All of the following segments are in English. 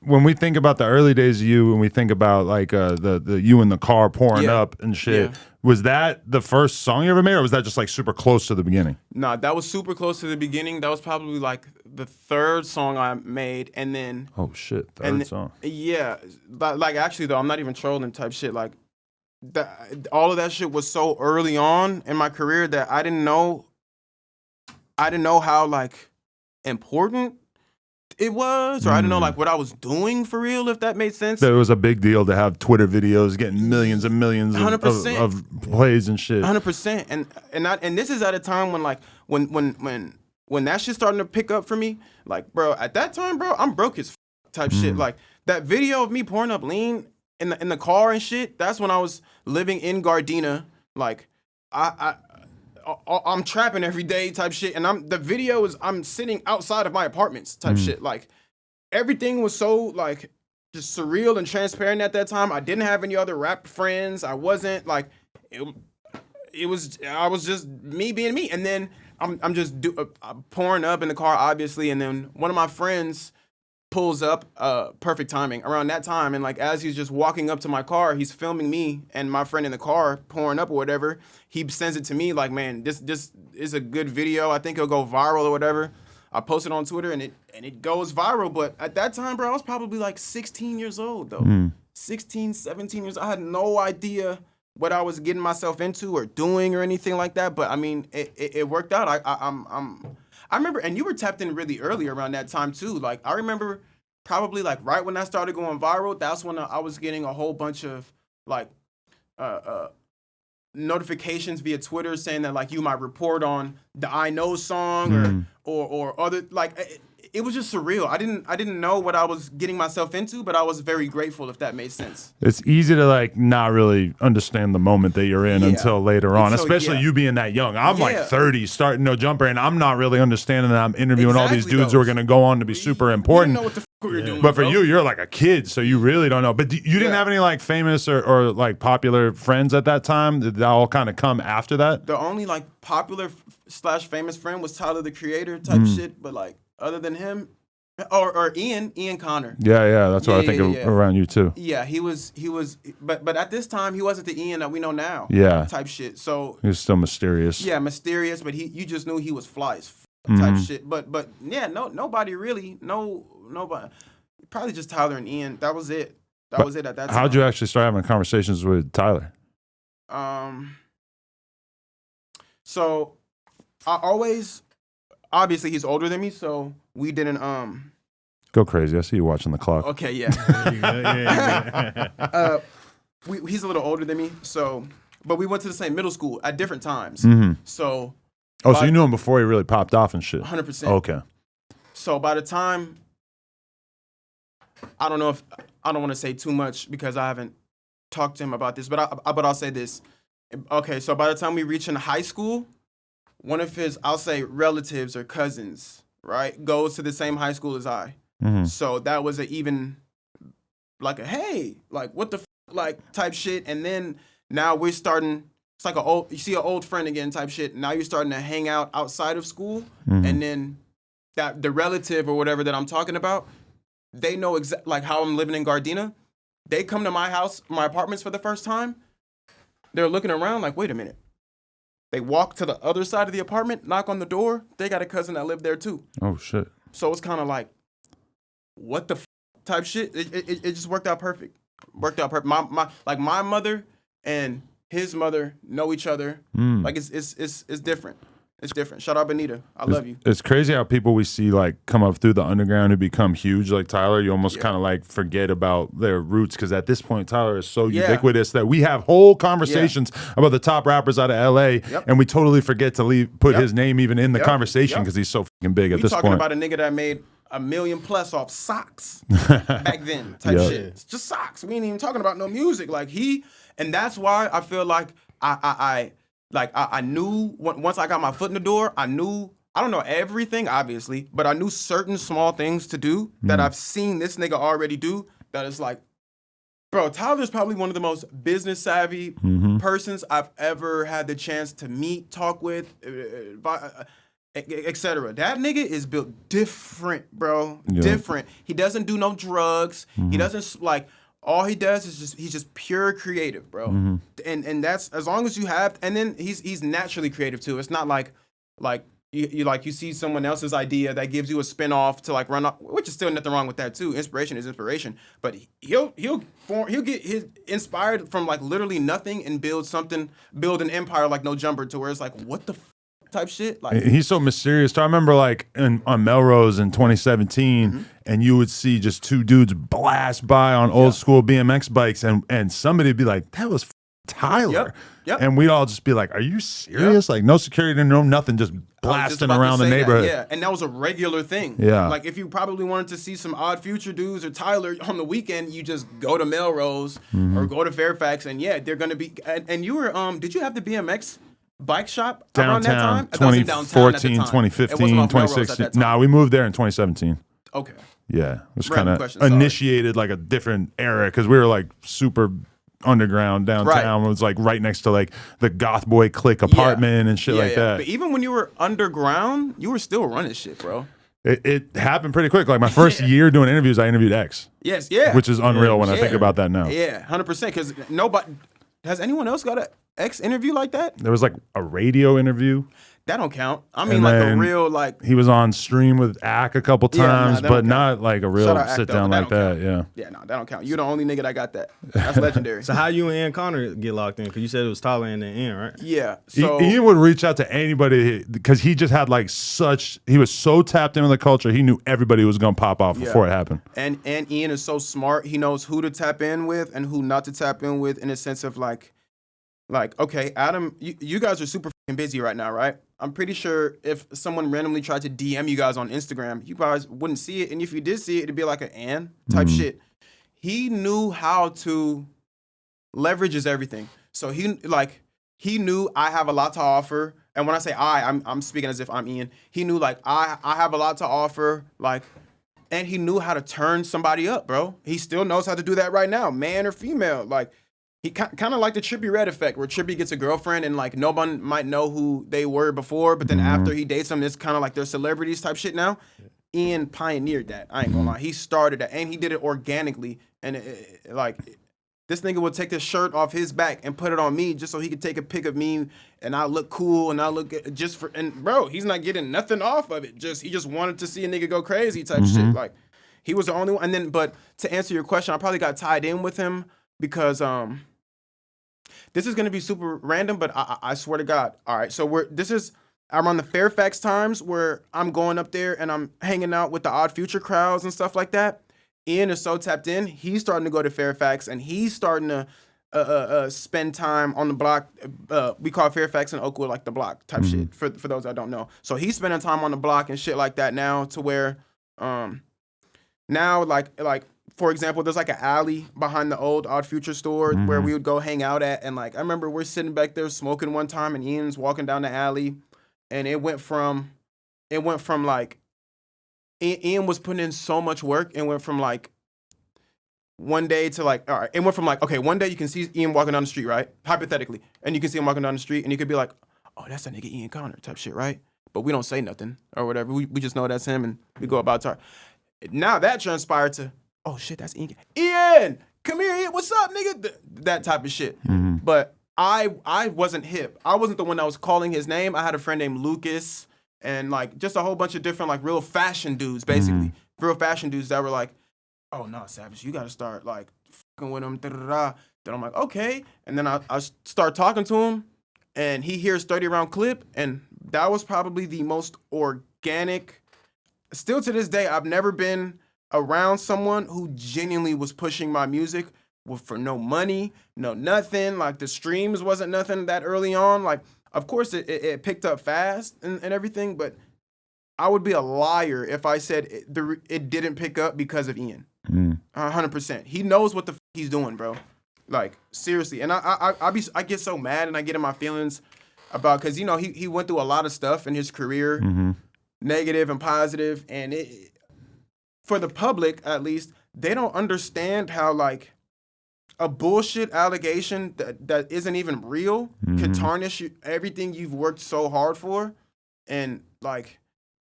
when we think about the early days of you, when we think about like the you in the car pouring up and shit, was that the first song you ever made, or was that just like super close to the beginning? Nah, that was super close to the beginning. That was probably like the third song I made, and then oh shit, third song. Yeah, like actually though, I'm not even trolling type shit. Like all of that shit was so early on in my career that I didn't know how like important it was, or I didn't know like what I was doing for real, if that made sense. That it was a big deal to have Twitter videos getting millions and millions of plays and shit. 100%. And this is at a time when like when that shit starting to pick up for me, like bro, at that time, bro, I'm broke as type shit. Like that video of me pouring up lean in the car and shit, that's when I was living in Gardena. Like I'm trapping every day type shit, and the video is I'm sitting outside of my apartments type shit. Like everything was so like just surreal and transparent at that time. I didn't have any other rap friends. I wasn't like I was just me being me. And then I'm just pouring up in the car, obviously, and then one of my friends pulls up, perfect timing around that time, and like as he's just walking up to my car, he's filming me and my friend in the car pouring up or whatever. He sends it to me like, man, this is a good video. I think it'll go viral or whatever. I post it on Twitter and it goes viral. But at that time, bro, I was probably like 16 years old though. 16, 17 years. I had no idea what I was getting myself into or doing or anything like that. But I mean, it worked out. I remember, and you were tapped in really early around that time too. Like I remember probably like right when I started going viral, that's when I was getting a whole bunch of like notifications via Twitter saying that like you might report on the I Know song or other, like it was just surreal. I didn't know what I was getting myself into, but I was very grateful, if that made sense. It's easy to like not really understand the moment that you're in until later on, especially you being that young. I'm like 30 starting No Jumper, and I'm not really understanding that I'm interviewing all these dudes who are going to go on to be super important. You didn't know what the fuck we were doing, but for you, you're like a kid, so you really don't know. But you didn't have any like famous or like popular friends at that time? Did that all kind of come after that? The only like popular / famous friend was Tyler, the Creator type shit, but like other than him, or Ian Connor. Yeah, that's what I think around you too. Yeah, he was, but at this time he wasn't the Ian that we know now. Yeah, type shit. So he was still mysterious. Yeah, mysterious, but you just knew he was fly as type shit. But yeah, nobody really, nobody. Probably just Tyler and Ian. That was it. That was it at that time. How'd you actually start having conversations with Tyler? So I always. Obviously, he's older than me, so we didn't go crazy. I see you watching the clock. Okay, yeah. He's a little older than me, but we went to the same middle school at different times. So so you knew him before he really popped off and shit. 100%. Okay. So by the time, I don't want to say too much because I haven't talked to him about this, but I'll say this. Okay, so by the time we reach in high school, one of his, I'll say, relatives or cousins, right, goes to the same high school as I. So that was even like a hey, like what the like type shit. And then now we're starting. It's like you see an old friend again type shit. Now you're starting to hang out outside of school, and then that the relative or whatever that I'm talking about, they know like how I'm living in Gardena. They come to my house, my apartments for the first time. They're looking around like, wait a minute. They walk to the other side of the apartment, knock on the door. They got a cousin that lived there too. Oh shit! So it's kind of like, what the type shit. It just worked out perfect. My mother and his mother know each other. Like it's different. It's different. Shout out Benita. I love you. It's crazy how people we see like come up through the underground who become huge like Tyler. You almost kind of like forget about their roots because at this point Tyler is so ubiquitous that we have whole conversations about the top rappers out of LA and we totally forget to put his name even in the conversation because he's so fucking big at this point. Talking about a nigga that made $1 million+ off socks back then type shit. It's just socks. We ain't even talking about no music. Like and that's why I feel like I knew once I got my foot in the door, I don't know everything, obviously, but I knew certain small things to do that I've seen this nigga already do that is like, bro, Tyler's probably one of the most business savvy persons I've ever had the chance to meet, talk with. etc. That nigga is built different, bro. Yeah. Different. He doesn't do no drugs. Mm-hmm. He doesn't like. All he does is he's just pure creative, bro. Mm-hmm. And that's as long as you have. And then he's naturally creative too. It's not like you see someone else's idea that gives you a spin-off to like run off, which is still nothing wrong with that too. Inspiration is inspiration, but he'll get his inspired from like literally nothing and build an empire like No Jumper to where it's like what the type shit. Like he's so mysterious. I remember like on Melrose in 2017, and you would see just two dudes blast by on old school BMX bikes, and somebody would be like, "That was Tyler," Yep. and we'd all just be like, "Are you serious?" Like no security, no nothing, just blasting around the neighborhood. Yeah, and that was a regular thing. Yeah, like if you probably wanted to see some Odd Future dudes or Tyler on the weekend, you just go to Melrose or go to Fairfax, and they're gonna be. And you were did you have the BMX bike shop around that downtown, time? 2014, 2015, 2016. Nah, we moved there in 2017. Okay. Yeah, it was kind of initiated like a different era because we were like super underground downtown. It was like right next to like the Goth Boy Clique apartment and shit like that. But even when you were underground, you were still running shit, bro. It happened pretty quick. Like my first year doing interviews, I interviewed X. Yes, yeah. Which is unreal when I think about that now. Yeah, 100%. Because nobody has anyone else got an X interview like that? There was like a radio interview. That don't count. I mean, like a real like. He was on stream with Ack a couple times, but not like a real sit down like that. Yeah. Yeah, no, that don't count. You're the only nigga that got that. That's legendary. So how you and Ian Connor get locked in? Because you said it was Tyler and then Ian, right? Yeah. So Ian would reach out to anybody because he just had like he was so tapped into the culture. He knew everybody was gonna pop off before it happened. And Ian is so smart. He knows who to tap in with and who not to tap in with in a sense of like, okay, Adam, you guys are super fucking busy right now, right? I'm pretty sure if someone randomly tried to DM you guys on Instagram, you guys wouldn't see it. And if you did see it, it'd be like an "and" type shit. He knew how to leverage his everything. So he knew I have a lot to offer. And when I say I'm speaking as if I'm Ian. He knew like I have a lot to offer, like, and he knew how to turn somebody up, bro. He still knows how to do that right now, man or female. Like, he kind of like the Trippie Redd effect, where Trippie gets a girlfriend and like no one might know who they were before, but then after he dates them, it's kind of like they're celebrities type shit now. Ian pioneered that. I ain't gonna lie. He started that, and he did it organically. And this nigga would take the shirt off his back and put it on me just so he could take a pic of me, and I look cool, and I look just for. And bro, he's not getting nothing off of it. He just wanted to see a nigga go crazy type shit. Like, he was the only one. And then, but to answer your question, I probably got tied in with him because this is gonna be super random, but I swear to God. All right, so I'm on the Fairfax Times where I'm going up there and I'm hanging out with the Odd Future crowds and stuff like that. Ian is so tapped in. He's starting to go to Fairfax and he's starting to spend time on the block. We call Fairfax and Oakwood like the block type shit for those that don't know. So he's spending time on the block and shit like that now, to where now like for example, there's like an alley behind the old Odd Future store where we would go hang out at, and like I remember we're sitting back there smoking one time, and Ian's walking down the alley, and it went from like Ian was putting in so much work, and went from like one day to like, all right, it went from like, okay, one day you can see Ian walking down the street, right? Hypothetically, and you can see him walking down the street, and you could be like, oh, that's that nigga Ian Connor type shit, right? But we don't say nothing or whatever. We just know that's him, and we go about our. Now that transpired to, oh shit, that's Ian. Ian, come here, Ian. What's up, nigga? That type of shit. But I wasn't hip. I wasn't the one that was calling his name. I had a friend named Lucas, and like just a whole bunch of different like real fashion dudes, basically. Real fashion dudes that were like, oh no, Savage, you gotta start like fucking with him. Da-da-da. Then I'm like, okay. And then I start talking to him, and he hears 30 round clip, and that was probably the most organic. Still to this day, I've never been around someone who genuinely was pushing my music for no money, no nothing. Like the streams wasn't nothing that early on. Like, of course it picked up fast and everything, but I would be a liar if I said it didn't pick up because of Ian. 100%. He knows what the he's doing, bro. Like, seriously. And I get so mad and I get in my feelings about, because, you know, he went through a lot of stuff in his career, negative and positive, and for the public, at least, they don't understand how, like, a bullshit allegation that isn't even real could tarnish everything you've worked so hard for. And like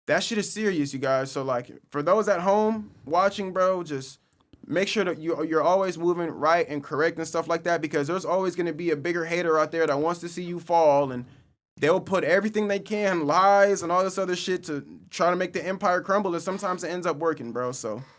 that shit is serious, you guys. So like for those at home watching, bro, just make sure that you're always moving right and correct and stuff like that, because there's always going to be a bigger hater out there that wants to see you fall, and they'll put everything they can, lies and all this other shit, to try to make the empire crumble, and sometimes it ends up working, bro. So